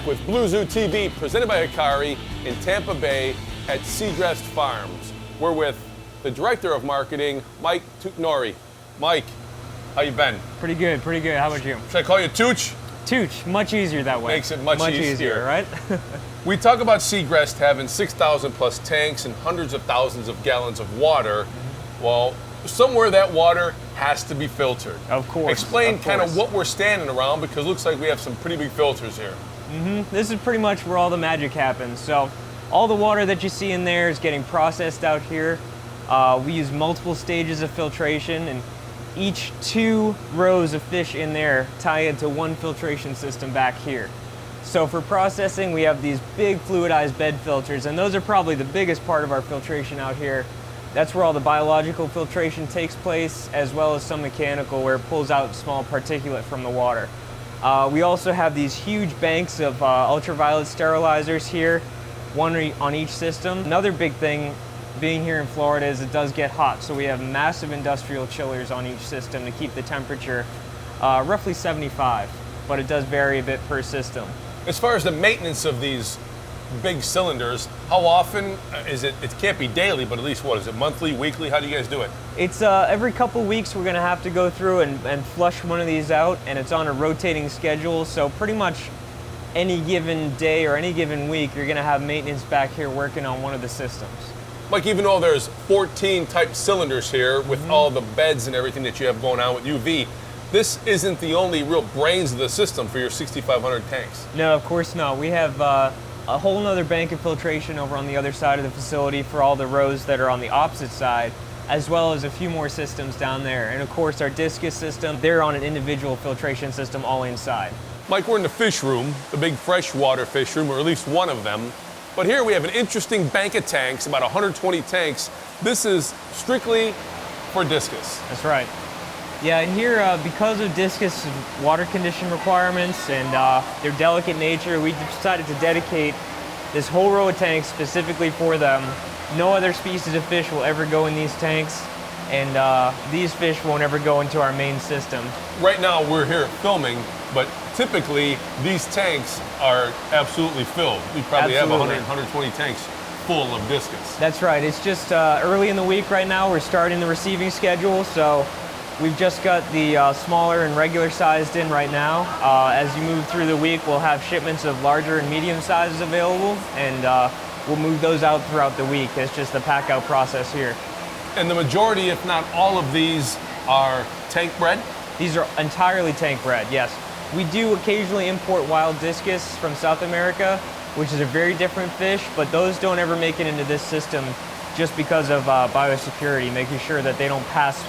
with BZTV, presented by HIKARI in Tampa Bay at Segrest Farms. We're with the Director of Marketing, Mike Tutnori. Mike, how you been? Pretty good, pretty good. How about you? Should I call you Tooch? Tooch, much easier that way. Makes it much easier, right? We talk about Segrest having 6,000 plus tanks and hundreds of thousands of gallons of water. Well, somewhere that water has to be filtered. Of course. Explain kind of what we're standing around, because it looks like we have some pretty big filters here. This is pretty much where all the magic happens. So all the water that you see in there is getting processed out here. We use multiple stages of filtration, and each 2 rows of fish in there tie into one filtration system back here. So for processing, we have these big fluidized bed filters, and those are probably the biggest part of our filtration out here. That's where all the biological filtration takes place, as well as some mechanical, where it pulls out small particulate from the water. We also have these huge banks of ultraviolet sterilizers here, one on each system. Another big thing being here in Florida is it does get hot, so we have massive industrial chillers on each system to keep the temperature roughly 75, but it does vary a bit per system. As far as the maintenance of these big cylinders, how often is it? It can't be daily, but at least what is it, monthly, weekly? How do you guys do it? It's every couple weeks we're gonna have to go through and flush one of these out, and it's on a rotating schedule, so pretty much any given day or any given week you're gonna have maintenance back here working on one of the systems. Mike, even though there's 14 type cylinders here with all the beds and everything that you have going on with UV, this isn't the only real brains of the system for your 6,500 tanks. No, of course not. We have a whole nother bank of filtration over on the other side of the facility for all the rows that are on the opposite side, as well as a few more systems down there. And of course our discus system, they're on an individual filtration system all inside. Mike, we're in the fish room, the big freshwater fish room, or at least one of them. But here we have an interesting bank of tanks, about 120 tanks. This is strictly for discus. That's right. Yeah, and here, because of discus water condition requirements and their delicate nature, we decided to dedicate this whole row of tanks specifically for them. No other species of fish will ever go in these tanks, and these fish won't ever go into our main system. Right now we're here filming, but typically these tanks are absolutely filled. We probably have 100, 120 tanks full of discus. That's right. It's just early in the week right now. We're starting the receiving schedule, so we've just got the smaller and regular sized in right now. As you move through the week, we'll have shipments of larger and medium sizes available, and we'll move those out throughout the week. It's just the pack out process here. And the majority, if not all of these, are tank bred? These are entirely tank bred, yes. We do occasionally import wild discus from South America, which is a very different fish, but those don't ever make it into this system just because of biosecurity, making sure that they don't pass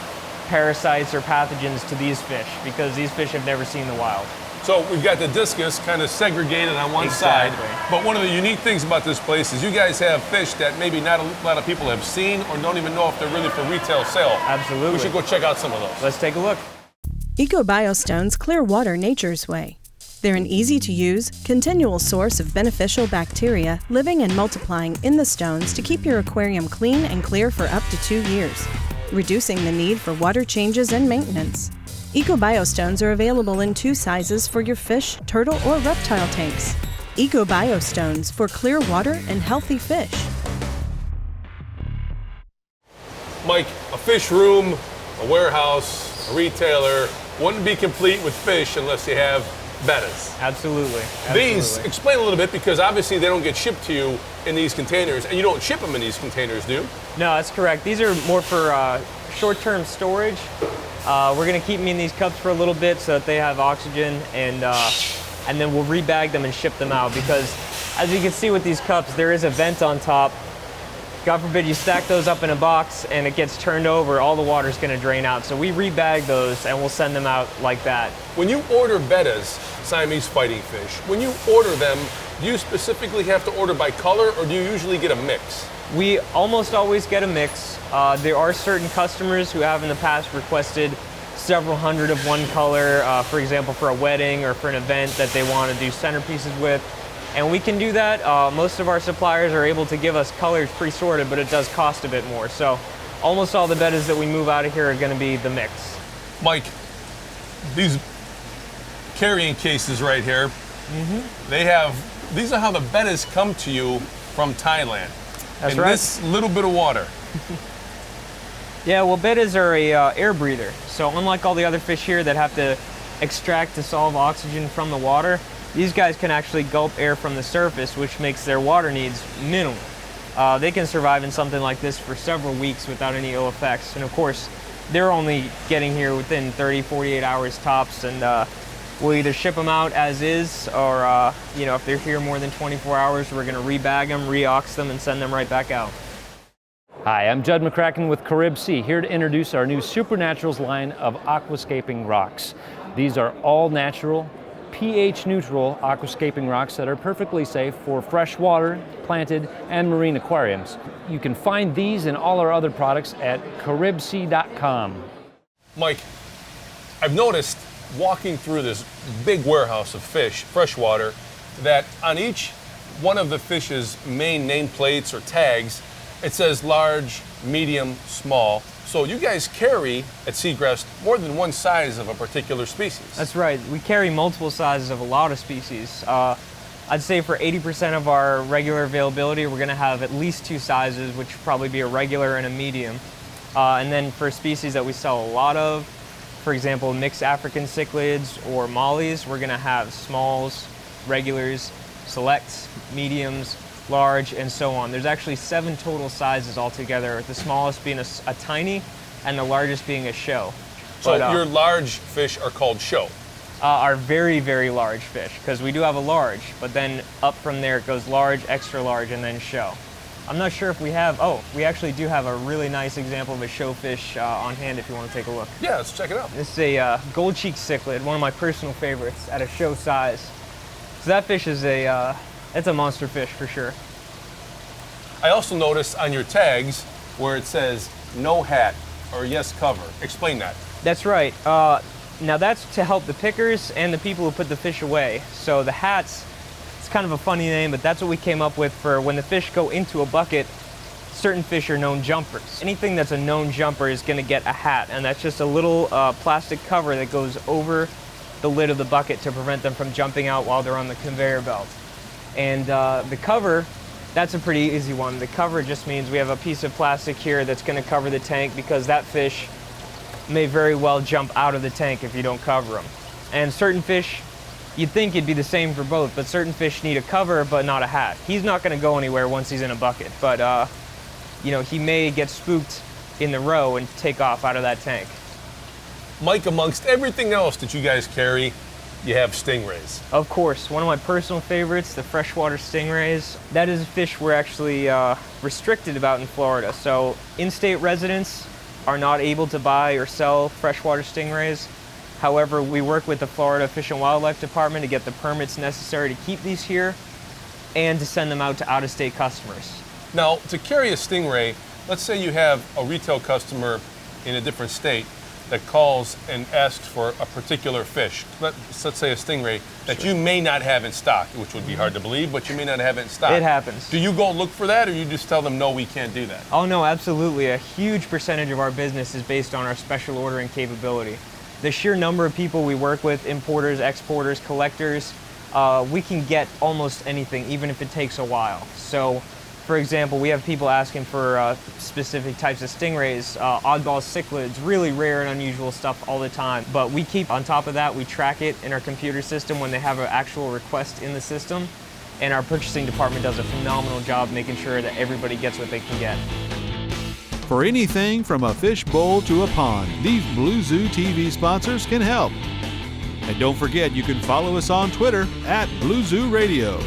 parasites or pathogens to these fish, because these fish have never seen the wild. So we've got the discus kind of segregated on one side, but one of the unique things about this place is you guys have fish that maybe not a lot of people have seen or don't even know if they're really for retail sale. Absolutely. We should go check out some of those. Let's take a look. EcoBioStones clear water nature's way. They're an easy-to-use, continual source of beneficial bacteria living and multiplying in the stones to keep your aquarium clean and clear for up to 2 years, reducing the need for water changes and maintenance. EcoBioStones are available in 2 sizes for your fish, turtle, or reptile tanks. EcoBioStones for clear water and healthy fish. Mike, a fish room, a warehouse, a retailer wouldn't be complete with fish unless you have bettas. Absolutely. These, explain a little bit, because obviously they don't get shipped to you in these containers, and you don't ship them in these containers, do you? No, that's correct. These are more for short-term storage. We're going to keep them in these cups for a little bit so that they have oxygen, and then we'll rebag them and ship them out, because as you can see with these cups, there is a vent on top. God forbid you stack those up in a box and it gets turned over, all the water's going to drain out. So we rebag those and we'll send them out like that. When you order bettas, Siamese fighting fish, when you order them, do you specifically have to order by color, or do you usually get a mix? We almost always get a mix. There are certain customers who have in the past requested several hundred of one color, for example, for a wedding or for an event that they want to do centerpieces with. And we can do that. Most of our suppliers are able to give us colors pre-sorted, but it does cost a bit more. So almost all the bettas that we move out of here are going to be the mix. Mike, these carrying cases right here, They have, these are how the bettas come to you from Thailand. That's in right. this little bit of water. Yeah, well, bettas are a air breather. So unlike all the other fish here that have to extract dissolved oxygen from the water, these guys can actually gulp air from the surface, which makes their water needs minimal. They can survive in something like this for several weeks without any ill effects. And of course, they're only getting here within 30, 48 hours tops, and we'll either ship them out as is, or you know, if they're here more than 24 hours, we're gonna rebag them, re-ox them, and send them right back out. Hi, I'm Judd McCracken with Carib Sea, here to introduce our new Supernaturals line of aquascaping rocks. These are all natural, pH-neutral aquascaping rocks that are perfectly safe for freshwater, planted, and marine aquariums. You can find these and all our other products at caribsea.com. Mike, I've noticed walking through this big warehouse of fish, freshwater, that on each one of the fish's main nameplates or tags, it says large, medium, small. So you guys carry at Segrest more than one size of a particular species. That's right. We carry multiple sizes of a lot of species. I'd say for 80% of our regular availability, we're going to have at least two sizes, which would probably be a regular and a medium. And then for species that we sell a lot of, for example, mixed African cichlids or mollies, we're going to have smalls, regulars, selects, mediums, large, and so on. There's actually 7 total sizes altogether, the smallest being a tiny and the largest being a show. So But, your large fish are called show. are very, very large fish, because we do have a large, but then up from there it goes large, extra large, and then show. I'm not sure if we have, we actually do have a really nice example of a show fish on hand if you want to take a look. Yeah, let's check it out. This is a gold cheek cichlid, one of my personal favorites at a show size. So that fish is it's a monster fish for sure. I also noticed on your tags where it says no hat or yes cover. Explain that. That's right. Now that's to help the pickers and the people who put the fish away. So the hats, it's kind of a funny name, but that's what we came up with for when the fish go into a bucket. Certain fish are known jumpers. Anything that's a known jumper is going to get a hat, and that's just a little plastic cover that goes over the lid of the bucket to prevent them from jumping out while they're on the conveyor belt. And the cover, that's a pretty easy one. The cover just means we have a piece of plastic here that's going to cover the tank, because that fish may very well jump out of the tank if you don't cover them. And certain fish, you'd think it'd be the same for both, but certain fish need a cover but not a hat. He's not going to go anywhere once he's in a bucket, but you know, he may get spooked in the row and take off out of that tank. Mike, amongst everything else that you guys carry, you have stingrays. Of course, one of my personal favorites, the freshwater stingrays. That is a fish we're actually restricted about in Florida. So in-state residents are not able to buy or sell freshwater stingrays. However, we work with the Florida Fish and Wildlife Department to get the permits necessary to keep these here and to send them out to out-of-state customers. Now, to carry a stingray, let's say you have a retail customer in a different state that calls and asks for a particular fish. Let's say a stingray that you may not have in stock, which would be hard to believe, but you may not have it in stock. It happens. Do you go look for that, or you just tell them, no, we can't do that? Oh no, absolutely. A huge percentage of our business is based on our special ordering capability. The sheer number of people we work with, importers, exporters, collectors, we can get almost anything, even if it takes a while. So, for example, we have people asking for specific types of stingrays, oddball cichlids, really rare and unusual stuff all the time. But we keep on top of that. We track it in our computer system when they have an actual request in the system. And our purchasing department does a phenomenal job making sure that everybody gets what they can get. For anything from a fish bowl to a pond, these Blue Zoo TV sponsors can help. And don't forget, you can follow us on Twitter @Blue Zoo Radio.